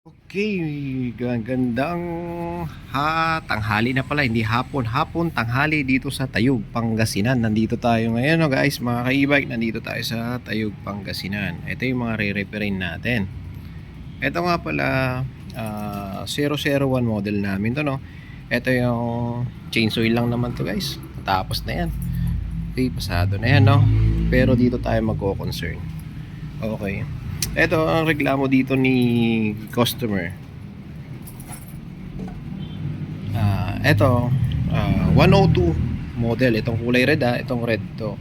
Okay, gandang tanghali na pala, hindi hapon, tanghali dito sa Tayug, Pangasinan. Nandito tayo ngayon, guys, mga ka-e-bike, nandito tayo sa Tayug, Pangasinan. Ito yung mga re-reparin natin. Ito nga pala, 001 model namin to, no. Ito yung chainsaw lang naman to, guys. Tapos na yan. Okay, pasado na yan, no. Pero dito tayo magko-concern. Okay. Ito ang reklamo dito ni customer. Ito 102 model, itong kulay red, itong red to.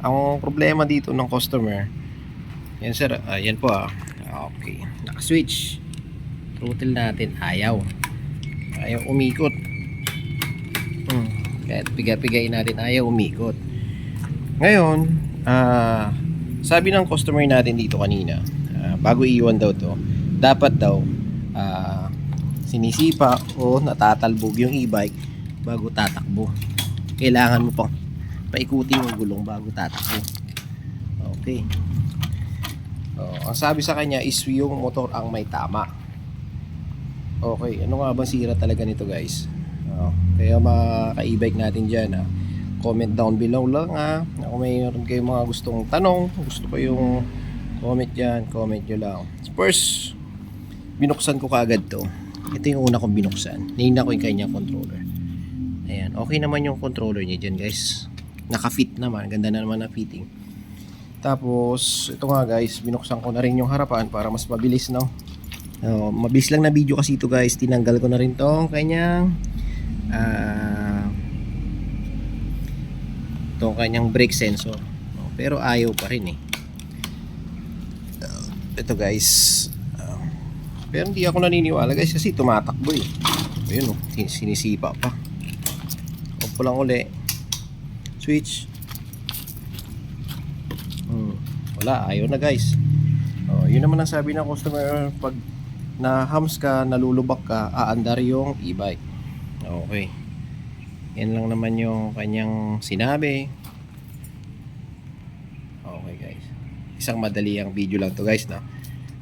Ang problema dito ng customer, yan sir, yan po. Okay, naka-switch. Throttle natin ayaw umikot. Kahit pigay-pigay natin ayaw umikot. Ngayon, sabi ng customer natin dito kanina, bago iwan daw to, dapat daw sinisipa o natatalbog yung e-bike bago tatakbo. Kailangan mo pang paikutin yung gulong bago tatakbo. Okay. Ang sabi sa kanya is yung motor ang may tama. Okay, ano nga ba sira talaga nito, guys? Kaya mga ka-e-bike natin dyan, comment down below lang, kung mayroon kayong mga gustong tanong, gusto ko yung comment dyan, comment nyo lang. First, binuksan ko kaagad to. Ito yung una kong binuksan. Nahina ko yung kanyang controller. Ayan, okay naman yung controller niya dyan, guys. Naka-fit naman, ganda na naman na fitting. Tapos, ito nga, guys, binuksan ko na rin yung harapan para mas mabilis, no? Mabilis lang na video kasi ito, guys. Tinanggal ko na rin tong kanyang brake sensor. Pero ayaw pa rin eh. Ito, guys, pero hindi ako naniniwala, guys, kasi tumatakbo eh. Ayun, sinisipa pa. Off ko lang uli. Switch. Wala, ayaw na, guys. Yun naman ang sabi ng customer, pag na-hams ka, nalulubak ka, aandar yung e-bike. Okay, yan lang naman yung kanyang sinabi. Okay, guys, isang madali ang video lang to, guys, no?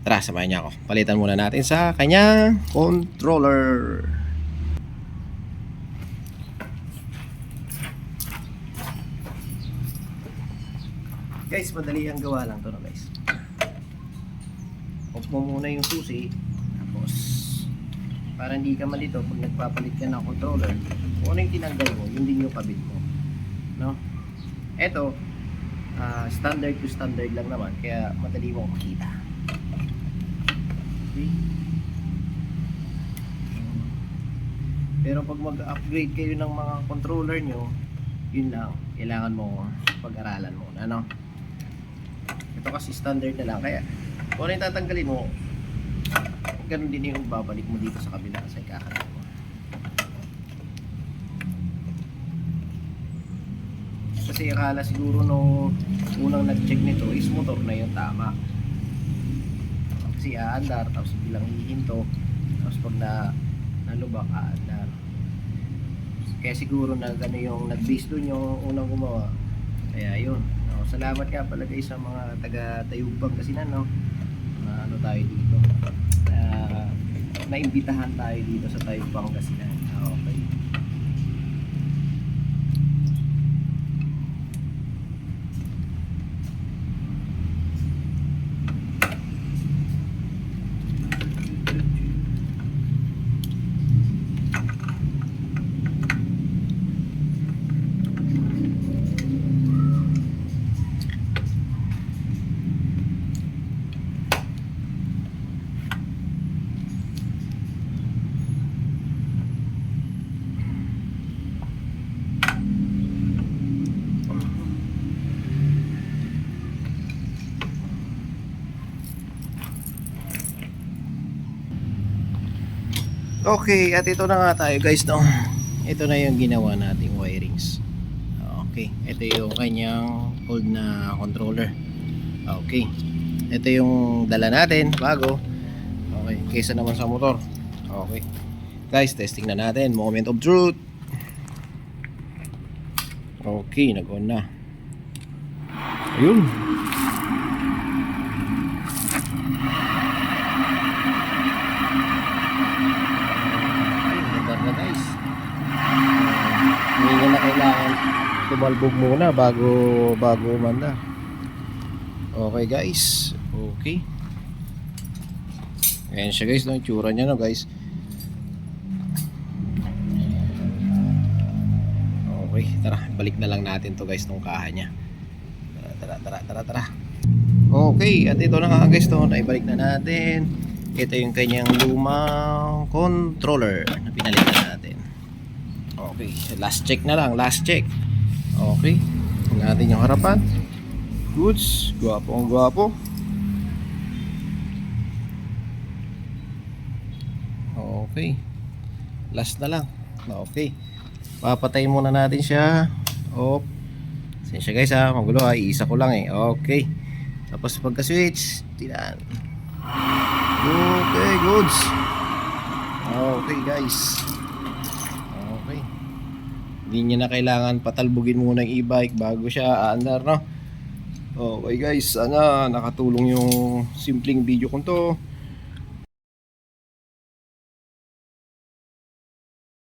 Tara, samahan niya ako. Palitan muna natin sa kanya controller. Guys, madali ang gawa lang to, no, guys. Off mo muna yung susi. Tapos, para hindi ka malito pag nagpapalit ka ng controller, kung ano yung tinanggal mo, yun din yung kabit mo, no? Eto, standard to standard lang naman, kaya madali mo makita. Okay. Pero pag mag-upgrade kayo ng mga controller nyo, yun lang, kailangan mo pag-aralan mo, ano? Ito kasi standard na lang, kaya kung ano yung tatanggalin mo, ganun din yung babalik mo dito sa kabila sa ikakalit mo. Kasi akala siguro nung unang nag-check nito is motor na yung tama. Kasi aandar, tapos bilang hihinto, tapos pag nalubak, aandar. Kaya siguro na gano'n yung nag-base doon yung unang gumawa. Kaya yun. Salamat ka pala, guys, sa mga taga-Tayug, Pangasinan, no? Ano tayo dito? Naimbitahan tayo dito sa Tayug, Pangasinan. Okay. Okay, at ito na nga tayo, guys, no? Ito na yung ginawa nating wirings. Okay, ito yung kanyang old na controller. Okay, ito yung dala natin bago. Okay, kaysa naman sa motor. Okay, guys, testing na natin. Moment of truth. Okay, nag-on na. Ayun. sumalbog muna bago umanda. Okay guys, okay. Ayan siya guys, no, itsura niya no guys. Okay, tara, balik na lang natin to guys, tong kaha niya. Tara. Okay, at ito na nga guys, to, naibalik na natin. Ito yung kanyang lumang controller na pinalitan natin. Okay, last check na lang, last check. Okay, tingnan natin yung harapan. Goods, gwapo. Okay, last na lang. Okay, papatay muna natin siya. Off. Sensya guys ha, magulo ha, iisa ko lang eh. Okay, tapos pagka switch, tinan. Okay, goods. Okay guys. Okay, hindi niya na kailangan patalbugin muna yung e-bike bago siya aandar, no? Okay guys, sana nakatulong yung simpleng video ko to.